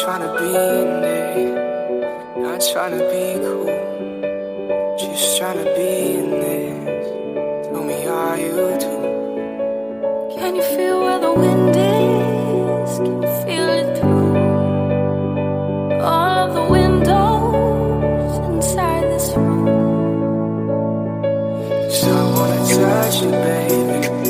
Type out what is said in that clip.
tryna be in it, not tryna be cool, just tryna be in this. Tell me, are you too? Can you feel where the wind is? Can you feel it through all of the windows inside this room? 'Cause I wanna touch you, baby.